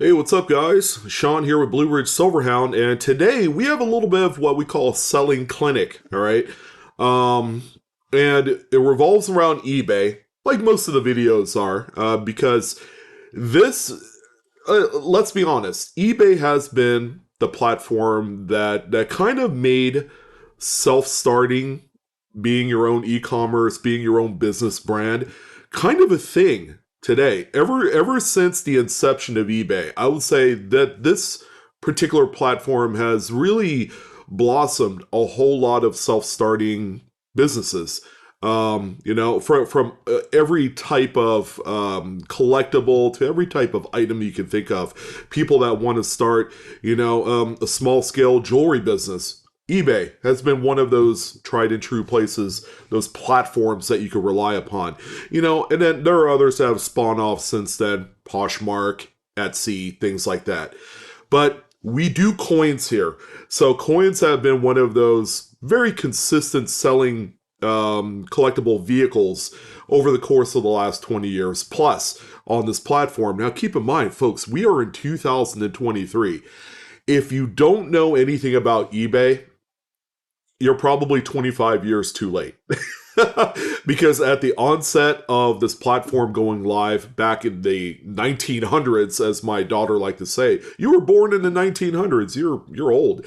Hey, what's up, guys? Sean here with BlueRidgeSilverhound, and today we have a little bit of what we call a selling clinic, all right? Um, and it revolves around eBay, like most of the videos are, because this, let's be honest, eBay has been the platform that kind of made self-starting, being your own e-commerce, being your own business brand, kind of a thing today. Ever since the inception of eBay, I would say that this particular platform has really blossomed a whole lot of self-starting businesses. From every type of collectible to every type of item you can think of. People that want to start, a small scale jewelry business. eBay has been one of those tried and true places, those platforms that you can rely upon. And then there are others that have spawned off since then, Poshmark, Etsy, things like that. But we do coins here. So coins have been one of those very consistent selling collectible vehicles over the course of the last 20 years plus on this platform. Now, keep in mind, folks, we are in 2023. If you don't know anything about eBay, you're probably 25 years too late. Because at the onset of this platform going live back in the 1900s, as my daughter liked to say, you were born in the 1900s. You're old.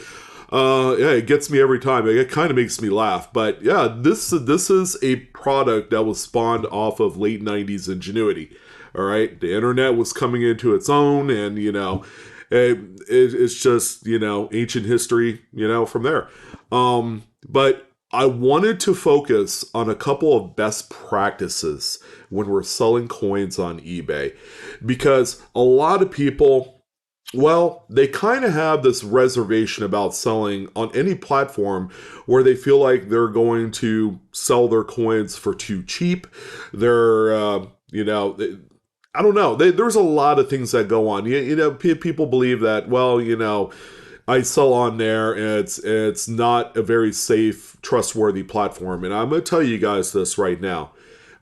Yeah, it gets me every time. It kind of makes me laugh. But yeah, this is a product that was spawned off of late 90s ingenuity. All right, the internet was coming into its own, and it's just ancient history from there. But I wanted to focus on a couple of best practices when we're selling coins on eBay, because a lot of people, well, they kind of have this reservation about selling on any platform where they feel like they're going to sell their coins for too cheap. They're, I don't know. There's a lot of things that go on. People believe that, well, I sell on there, and it's not a very safe, trustworthy platform. And I'm going to tell you guys this right now.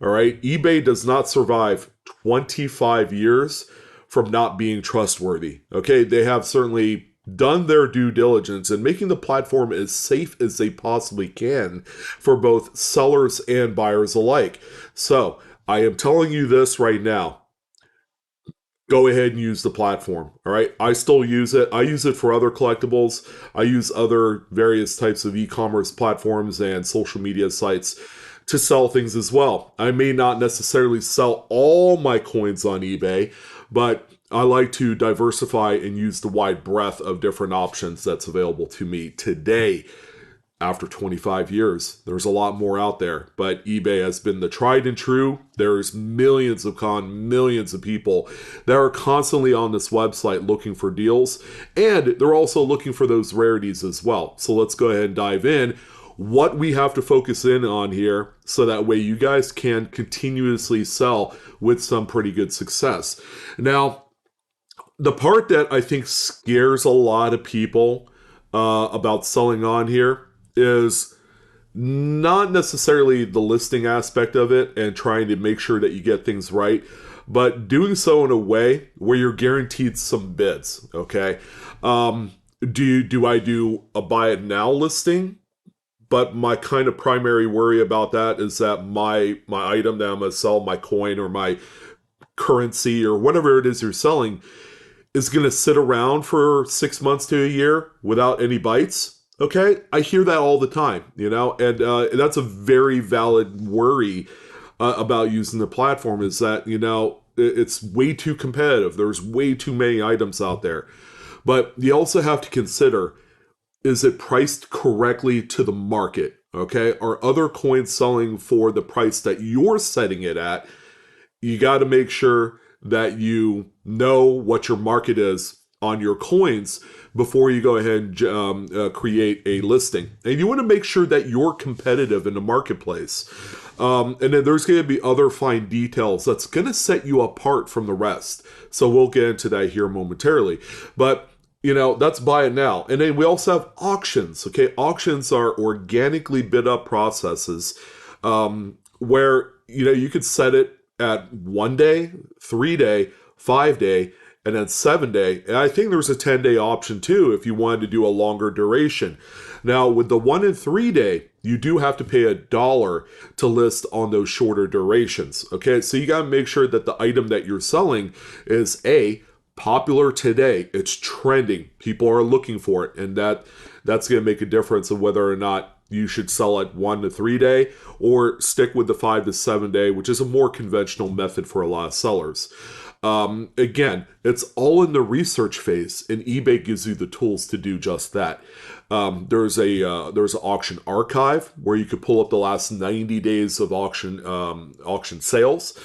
All right, eBay does not survive 25 years from not being trustworthy. Okay, they have certainly done their due diligence in making the platform as safe as they possibly can for both sellers and buyers alike. So I am telling you this right now. Go ahead and use the platform. All right. I still use it. I use it for other collectibles. I use other various types of e-commerce platforms and social media sites to sell things as well. I may not necessarily sell all my coins on eBay, but I like to diversify and use the wide breadth of different options that's available to me today. After 25 years, there's a lot more out there, but eBay has been the tried and true. There's millions of people that are constantly on this website looking for deals, and they're also looking for those rarities as well. So let's go ahead and dive in. What we have to focus in on here, so that way you guys can continuously sell with some pretty good success. Now, the part that I think scares a lot of people about selling on here is not necessarily the listing aspect of it and trying to make sure that you get things right, but doing so in a way where you're guaranteed some bids. Okay, do I do a buy it now listing? But my kind of primary worry about that is that my item that I'm gonna sell, my coin or my currency or whatever it is you're selling, is gonna sit around for 6 months to a year without any bites. Okay, I hear that all the time, and that's a very valid worry about using the platform. Is that it's way too competitive. There's way too many items out there, but you also have to consider: is it priced correctly to the market? Okay, are other coins selling for the price that you're setting it at? You got to make sure that you know what your market is on your coins before you go ahead and create a listing. And you want to make sure that you're competitive in the marketplace. And then there's going to be other fine details that's going to set you apart from the rest. So we'll get into that here momentarily. But that's buy it now. And then we also have auctions. Okay, auctions are organically bid up processes where you could set it at 1 day, 3 day, 5 day, and then 7-day. And I think there's a 10-day option too if you wanted to do a longer duration. Now, with the 1 and 3-day, you do have to pay $1 to list on those shorter durations. Okay, so you got to make sure that the item that you're selling is popular today. It's trending. People are looking for it, and that's going to make a difference of whether or not you should sell at 1 to 3-day or stick with the 5 to 7-day, which is a more conventional method for a lot of sellers. Again, it's all in the research phase, and eBay gives you the tools to do just that. There's an auction archive where you could pull up the last 90 days of auction sales,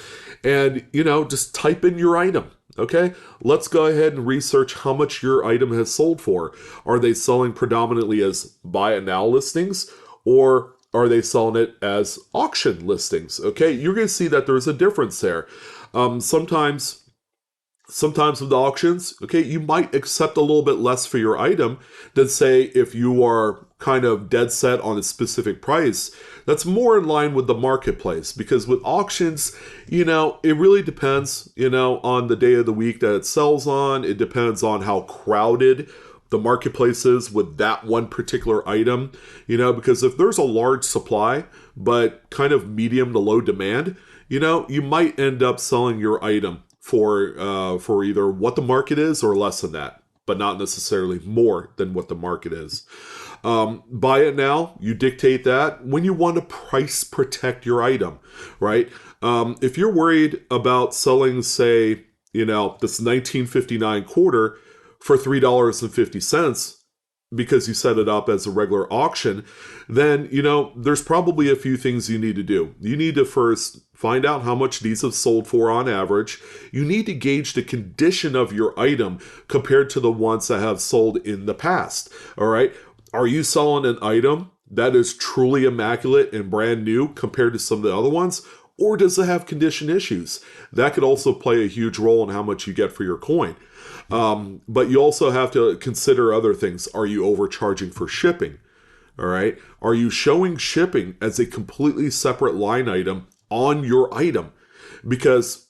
and just type in your item. Okay, let's go ahead and research how much your item has sold for. Are they selling predominantly as buy it now listings, or are they selling it as auction listings? Okay, you're going to see that there's a difference there. Sometimes with auctions, okay, you might accept a little bit less for your item than, say, if you are kind of dead set on a specific price. That's more in line with the marketplace, because with auctions, it really depends, on the day of the week that it sells on. It depends on how crowded the marketplace is with that one particular item, because if there's a large supply, but kind of medium to low demand, you might end up selling your item for either what the market is or less than that, but not necessarily more than what the market is. Buy it now, you dictate that when you want to price protect your item, right? If you're worried about selling, say, this 1959 quarter for $3.50 because you set it up as a regular auction, then, there's probably a few things you need to do. You need to first find out how much these have sold for on average. You need to gauge the condition of your item compared to the ones that have sold in the past. All right. Are you selling an item that is truly immaculate and brand new compared to some of the other ones? Or does it have condition issues? That could also play a huge role in how much you get for your coin. But you also have to consider other things. Are you overcharging for shipping? All right. Are you showing shipping as a completely separate line item on your item? Because,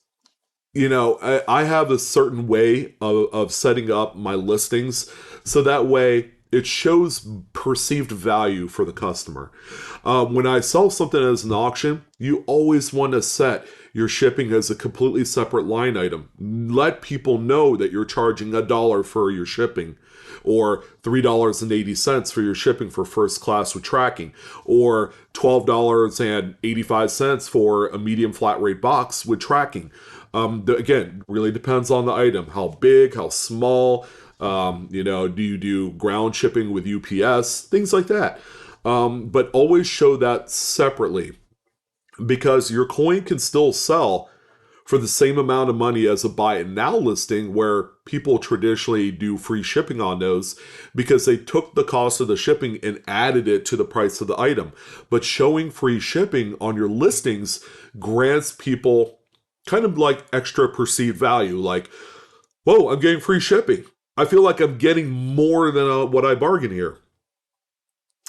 I have a certain way of setting up my listings so that way it shows perceived value for the customer. When I sell something as an auction, you always want to set your shipping as a completely separate line item. Let people know that you're charging $1 for your shipping, or $3.80 for your shipping for first class with tracking, or $12.85 for a medium flat rate box with tracking. Again, really depends on the item. How big, how small, do you do ground shipping with UPS, things like that. But always show that separately, because your coin can still sell for the same amount of money as a buy it now listing, where people traditionally do free shipping on those because they took the cost of the shipping and added it to the price of the item. But showing free shipping on your listings grants people kind of like extra perceived value. Like, whoa, I'm getting free shipping. I feel like I'm getting more than what I bargained here.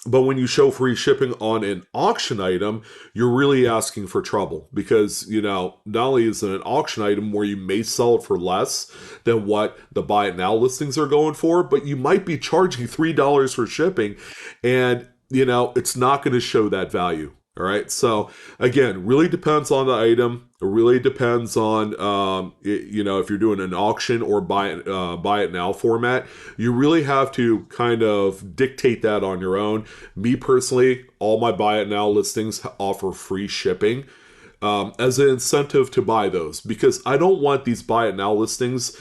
But when you show free shipping on an auction item, you're really asking for trouble, because, not only is it an auction item where you may sell it for less than what the buy it now listings are going for, but you might be charging $3 for shipping, and, it's not going to show that value. All right. So again, really depends on the item. It really depends on, if you're doing an auction or buy it now format. You really have to kind of dictate that on your own. Me personally, all my buy it now listings offer free shipping as an incentive to buy those, because I don't want these buy it now listings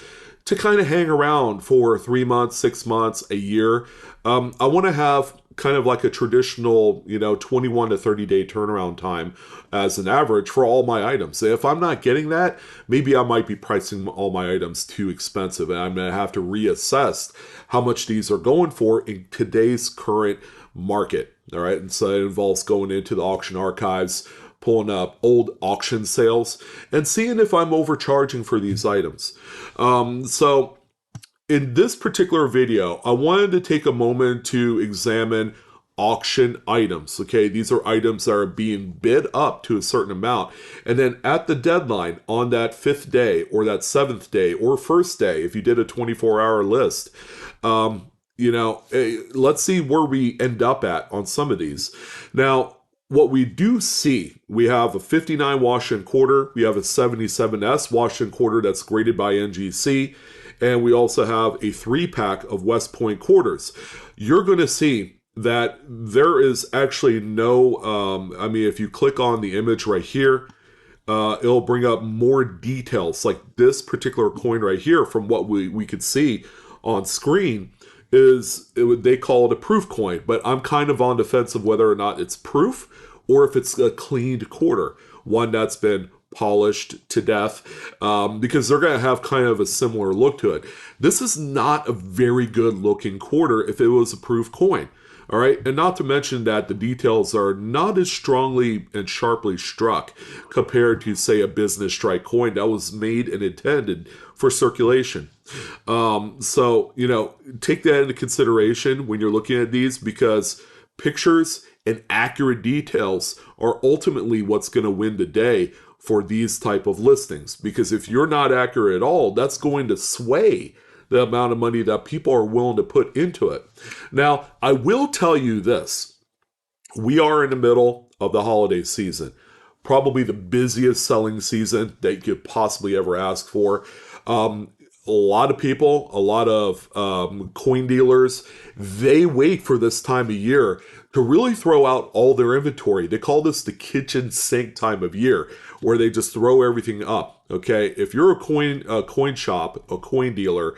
to kind of hang around for 3 months, 6 months, a year. I want to have kind of like a traditional, 21 to 30 day turnaround time as an average for all my items. If I'm not getting that, maybe I might be pricing all my items too expensive, and I'm going to have to reassess how much these are going for in today's current market. All right. And so it involves going into the auction archives, pulling up old auction sales, and seeing if I'm overcharging for these items. So in this particular video, I wanted to take a moment to examine auction items. Okay, these are items that are being bid up to a certain amount, and then at the deadline on that 5th day or that 7th day or first day, if you did a 24-hour list, let's see where we end up at on some of these. Now, what we do see, we have a 59 Washington quarter, we have a 77S Washington quarter that's graded by NGC, and we also have a 3-pack of West Point quarters. You're going to see that there is actually no, if you click on the image right here, it'll bring up more details. Like this particular coin right here, from what we could see on screen, they call it a proof coin, but I'm kind of on the fence of whether or not it's proof or if it's a cleaned quarter, one that's been polished to death, because they're going to have kind of a similar look to it. This is not a very good looking quarter if it was a proof coin. All right, and not to mention that the details are not as strongly and sharply struck compared to, say, a business strike coin that was made and intended for circulation. So, take that into consideration when you're looking at these, because pictures and accurate details are ultimately what's going to win the day for these type of listings. Because if you're not accurate at all, that's going to sway the amount of money that people are willing to put into it. Now, I will tell you this. We are in the middle of the holiday season. Probably the busiest selling season that you could possibly ever ask for. A lot of people, a lot of coin dealers, they wait for this time of year to really throw out all their inventory. They call this the kitchen sink time of year, where they just throw everything up. Okay, if you're a coin shop, a coin dealer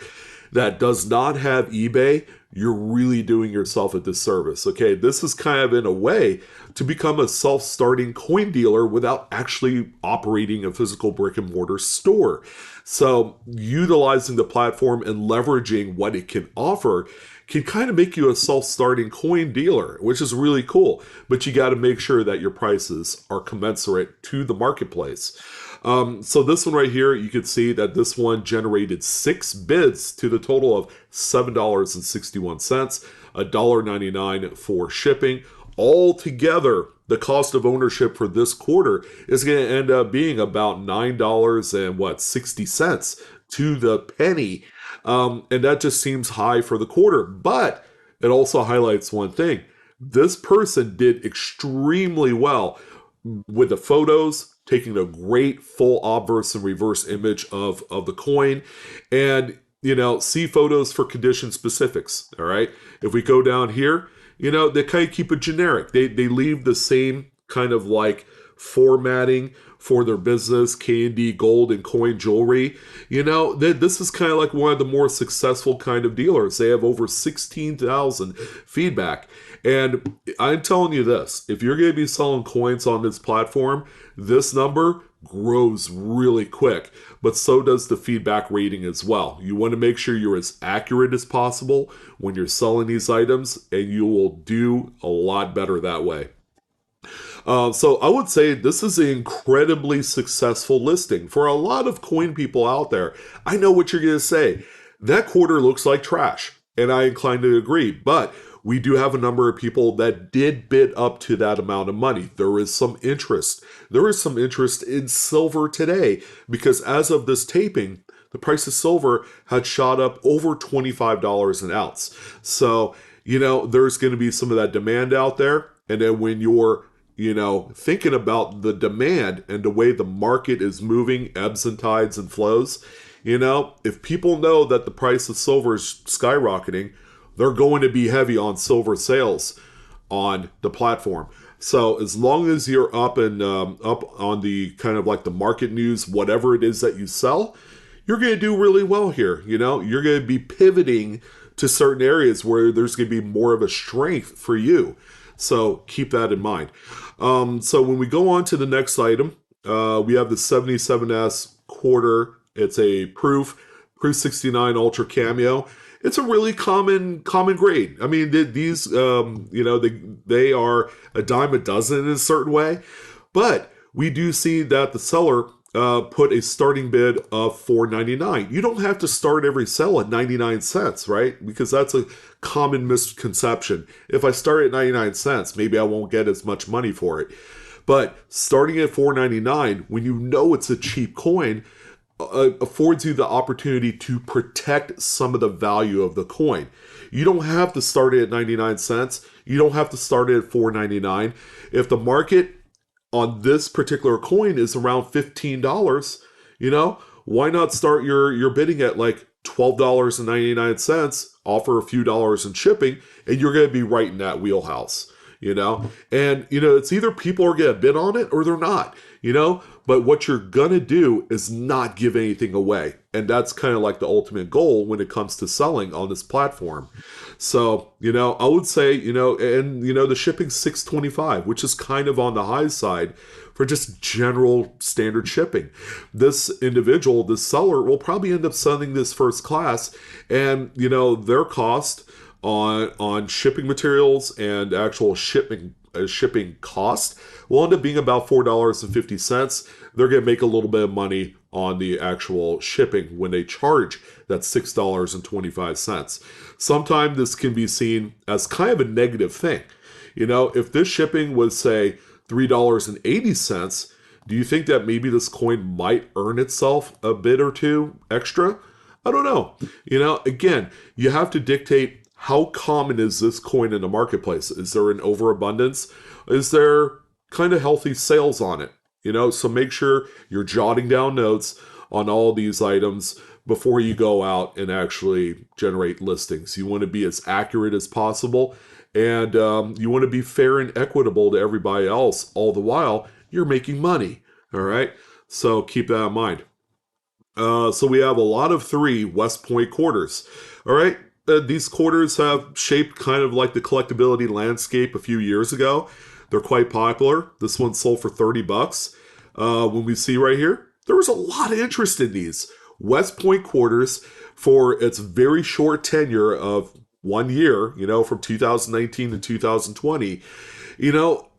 that does not have eBay, you're really doing yourself a disservice. Okay, this is kind of in a way to become a self-starting coin dealer without actually operating a physical brick and mortar store. So utilizing the platform and leveraging what it can offer can kind of make you a self-starting coin dealer, which is really cool. But you got to make sure that your prices are commensurate to the marketplace. So this one right here, you can see that this one generated 6 bids to the total of $7.61, $1.99 for shipping. Altogether, the cost of ownership for this quarter is going to end up being about $9.60 to the penny. And that just seems high for the quarter. But it also highlights one thing. This person did extremely well with the photos, taking a great full obverse and reverse image of the coin, and see photos for condition specifics. All right, if we go down here, they kind of keep it generic. They leave the same kind of like formatting for their business, K&D gold and coin jewelry. This is kind of like one of the more successful kind of dealers. They have over 16,000 feedback. And I'm telling you this, if you're going to be selling coins on this platform, this number grows really quick, but so does the feedback rating as well. You want to make sure you're as accurate as possible when you're selling these items, and you will do a lot better that way. So I would say this is an incredibly successful listing for a lot of coin people out there. I know what you're going to say. That quarter looks like trash, and I incline to agree, but we do have a number of people that did bid up to that amount of money. There is some interest. There is some interest in silver today, because as of this taping, the price of silver had shot up over $25 an ounce. So, there's going to be some of that demand out there. And then when you're thinking about the demand and the way the market is moving, ebbs and tides and flows, if people know that the price of silver is skyrocketing, they're going to be heavy on silver sales on the platform. So as long as you're up on the kind of like the market news, whatever it is that you sell, you're going to do really well here. You're going to be pivoting to certain areas where there's going to be more of a strength for you. So keep that in mind. So when we go on to the next item, we have the 77S quarter. It's a proof 69 Ultra Cameo. It's a really common grade. I mean, these, they are a dime a dozen in a certain way, but we do see that the seller put a starting bid of $4.99. You don't have to start every sell at 99 cents, right? Because that's a common misconception. If I start at 99 cents, maybe I won't get as much money for it. But starting at $4.99, when you know it's a cheap coin, affords you the opportunity to protect some of the value of the coin. You don't have to start it at 99 cents. You don't have to start it at $4.99. If the market on this particular coin is around $15, why not start your bidding at like $12.99, offer a few dollars in shipping, and you're going to be right in that wheelhouse, And, it's either people are going to bid on it or they're not, But what you're going to do is not give anything away. And that's kind of like the ultimate goal when it comes to selling on this platform. So, I would say, the shipping's $6.25, which is kind of on the high side for just general standard shipping. This individual, this seller, will probably end up selling this first class, and, their cost on shipping materials and actual shipping cost will end up being about $4.50. They're going to make a little bit of money on the actual shipping when they charge that $6.25. Sometimes this can be seen as kind of a negative thing. If this shipping was, say, $3.80, do you think that maybe this coin might earn itself a bit or two extra? I don't know. Again, you have to dictate how common is this coin in the marketplace. Is there an overabundance? Is there kind of healthy sales on it? So make sure you're jotting down notes on all these items before you go out and actually generate listings. You want to be as accurate as possible, and you want to be fair and equitable to everybody else, all the while you're making money. All right, so keep that in mind. So we have a lot of 3 West Point quarters. All right, these quarters have shaped kind of like the collectability landscape a few years ago. They're quite popular. This one sold for $30. When we see right here, there was a lot of interest in these West Point quarters for its very short tenure of 1 year, from 2019 to 2020.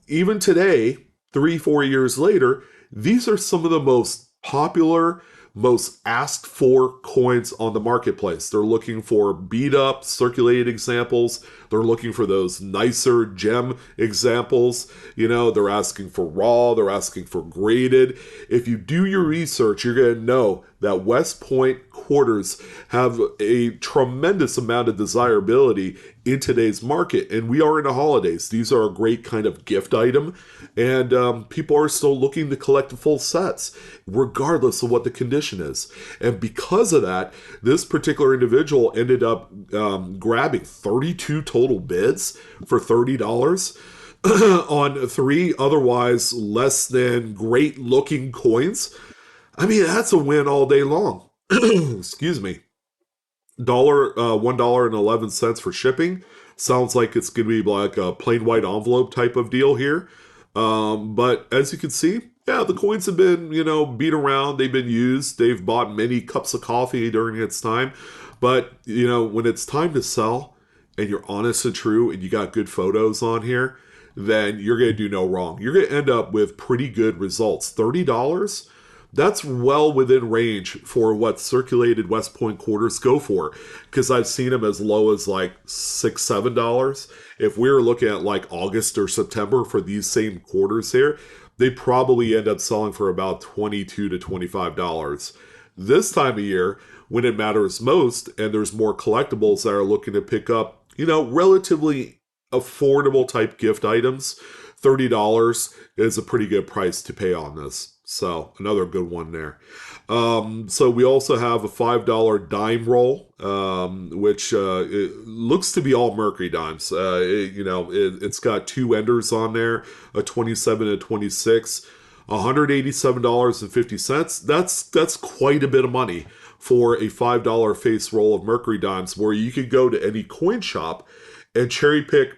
Even today, 3-4 years later, these are some of the most popular, most asked for coins on the marketplace. They're looking for beat up, circulated examples. They're looking for those nicer gem examples. They're asking for raw, they're asking for graded. If you do your research, you're going to know that West Point quarters have a tremendous amount of desirability in today's market. And we are in the holidays. These are a great kind of gift item. And people are still looking to collect the full sets, regardless of what the condition is. And because of that, this particular individual ended up grabbing 32 total bids for $30 on 3 otherwise less than great looking coins. I mean, that's a win all day long. Excuse me. $1.11 for shipping. Sounds like it's going to be like a plain white envelope type of deal here. But as you can see, yeah, the coins have been, beat around. They've been used. They've bought many cups of coffee during its time. But, when it's time to sell and you're honest and true and you got good photos on here, then you're going to do no wrong. You're going to end up with pretty good results. $30? That's well within range for what circulated West Point quarters go for, because I've seen them as low as like $6-7. If we were looking at like August or September for these same quarters here, they probably end up selling for about $22 to $25. This time of year, when it matters most, and there's more collectibles that are looking to pick up, relatively affordable type gift items, $30 is a pretty good price to pay on this. So another good one there. So we also have a $5 dime roll, which it looks to be all Mercury dimes. It's got 2 enders on there, a 27 and a 26, $187.50. That's quite a bit of money for a $5 face roll of Mercury dimes, where you could go to any coin shop and cherry pick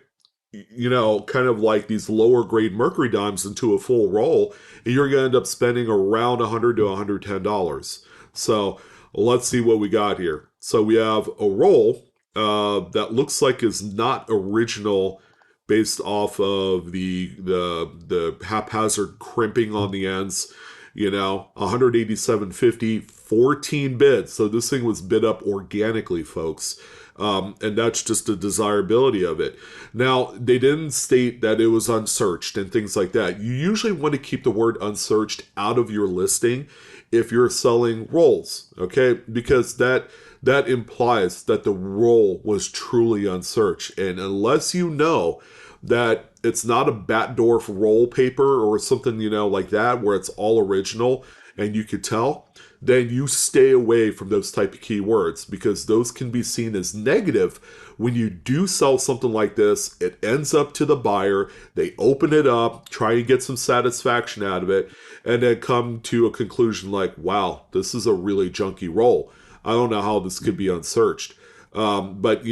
kind of like these lower grade Mercury dimes into a full roll, and you're going to end up spending around $100 to $110. So let's see what we got here. So we have a roll that looks like is not original, based off of the haphazard crimping on the ends 187.50, 14 bids. So this thing was bid up organically, folks. And that's just the desirability of it. Now, they didn't state that it was unsearched and things like that. You usually want to keep the word unsearched out of your listing if you're selling rolls, okay? Because that implies that the roll was truly unsearched. And unless you know that it's not a backdoor roll paper or something, like that, where it's all original and you could tell, then you stay away from those type of keywords, because those can be seen as negative when you do sell something like this. It ends up to the buyer, they open it up, try and get some satisfaction out of it, and then come to a conclusion like, wow, this is a really junky roll. I don't know how this could be unsearched. But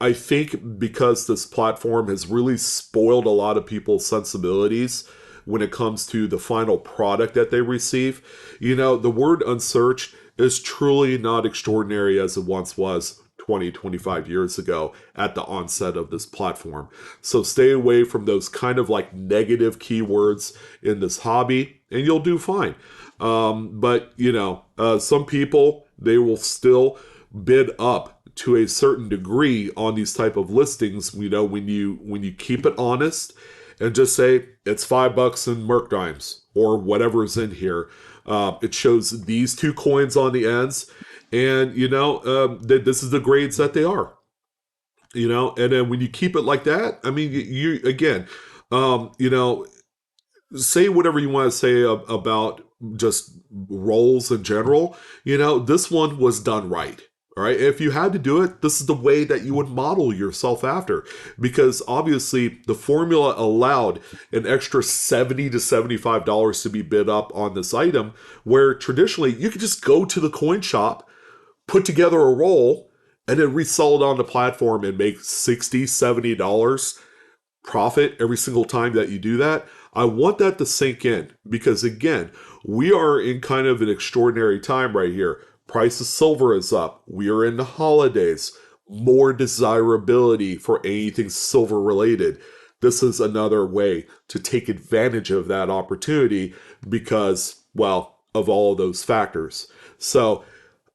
I think because this platform has really spoiled a lot of people's sensibilities when it comes to the final product that they receive, the word unsearched is truly not extraordinary as it once was 20, 25 years ago at the onset of this platform. So stay away from those kind of like negative keywords in this hobby and you'll do fine. But some people, they will still bid up to a certain degree on these type of listings, when you keep it honest and just say it's $5 in Merc dimes or whatever's in here. It shows these 2 coins on the ends, and that this is the grades that they are. And then when you keep it like that, I mean, you again, say whatever you want to say about just rolls in general. This one was done right. All right. If you had to do it, this is the way that you would model yourself after, because obviously the formula allowed an extra $70 to $75 to be bid up on this item, where traditionally you could just go to the coin shop, put together a roll, and then resell it on the platform and make $60, $70 profit every single time that you do that. I want that to sink in, because again, we are in kind of an extraordinary time right here. Price of silver is up. We are in the holidays. More desirability for anything silver related. This is another way to take advantage of that opportunity because, well, of all of those factors. So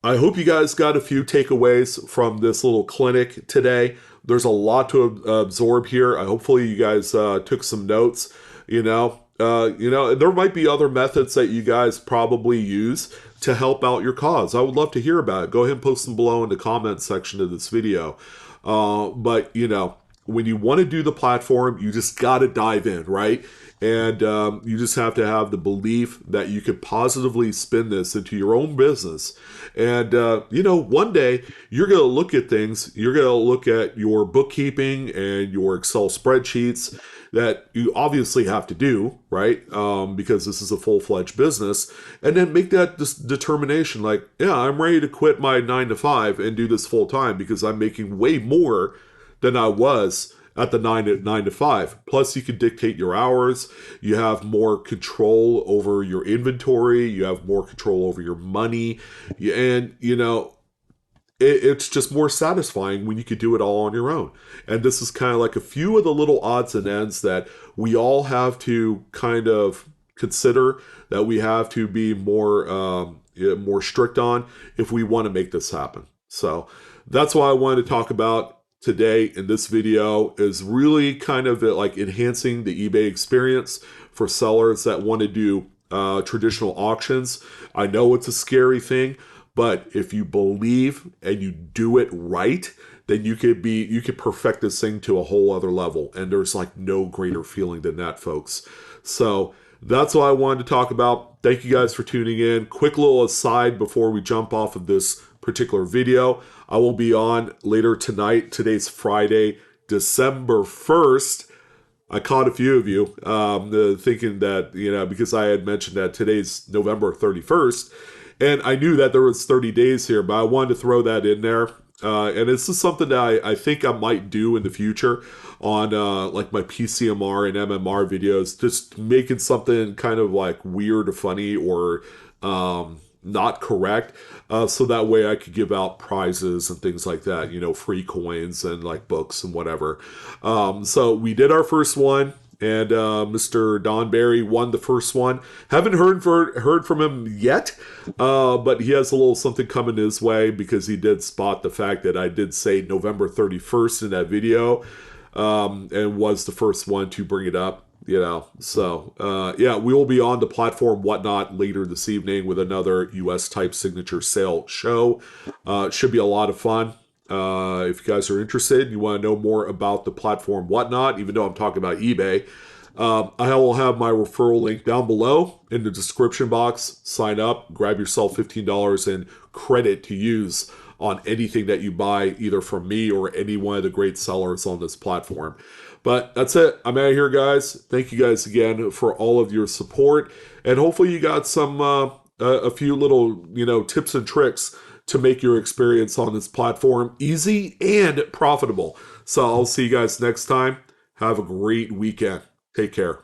I hope you guys got a few takeaways from this little clinic today. There's a lot to absorb here. Hopefully you guys took some notes. There might be other methods that you guys probably use to help out your cause. I would love to hear about it. Go ahead and post them below in the comments section of this video. But when you want to do the platform, you just got to dive in, right? And you just have to have the belief that you could positively spin this into your own business. And, one day you're going to look at things, you're going to look at your bookkeeping and your Excel spreadsheets that you obviously have to do, right? Because this is a full-fledged business, and then make that determination like, yeah, I'm ready to quit my 9 to 5 and do this full time because I'm making way more than I was at the 9 to 5. Plus, you can dictate your hours. You have more control over your inventory. You have more control over your money. And, it's just more satisfying when you could do it all on your own. And this is kind of like a few of the little odds and ends that we all have to kind of consider, that we have to be more strict on if we want to make this happen. So that's why I wanted to talk about today in this video, is really kind of like enhancing the eBay experience for sellers that want to do traditional auctions. I know it's a scary thing, but if you believe and you do it right, then you could perfect this thing to a whole other level. And there's like no greater feeling than that, folks. So that's what I wanted to talk about. Thank you guys for tuning in. Quick little aside before we jump off of this particular video. I will be on later tonight. Today's Friday, December 1st. I caught a few of you thinking that, because I had mentioned that today's November 31st. And I knew that there was 30 days here, but I wanted to throw that in there. And this is something that I think I might do in the future on like my PCMR and MMR videos, just making something kind of like weird or funny or not correct. So that way I could give out prizes and things like that, free coins and like books and whatever. So we did our first one. and Mr. Don Barry won the first one. Haven't heard from him yet, but he has a little something coming his way because he did spot the fact that I did say November 31st in that video, and was the first one to bring it up. So yeah, we will be on the platform Whatnot later this evening with another US type signature sale show. Should be a lot of fun. If you guys are interested, you want to know more about the platform Whatnot, even though I'm talking about eBay, I will have my referral link down below in the description box. Sign up, grab yourself $15 in credit to use on anything that you buy, either from me or any one of the great sellers on this platform. But that's it. I'm out of here, guys. Thank you guys again for all of your support. And hopefully you got some a few little, tips and tricks to make your experience on this platform easy and profitable. So I'll see you guys next time. Have a great weekend. Take care.